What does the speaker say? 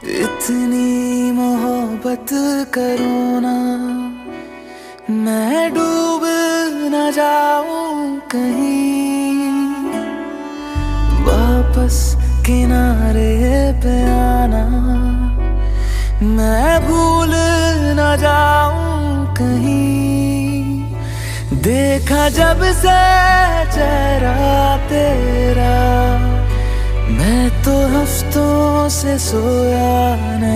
इतनी मोहब्बत करो ना, मैं डूब न जाऊं कहीं। वापस किनारे पे आना, मैं भूल न जाऊं कहीं। देखा जब से चेहरा तेरा, मैं तो हफ्तों से सोया नहीं।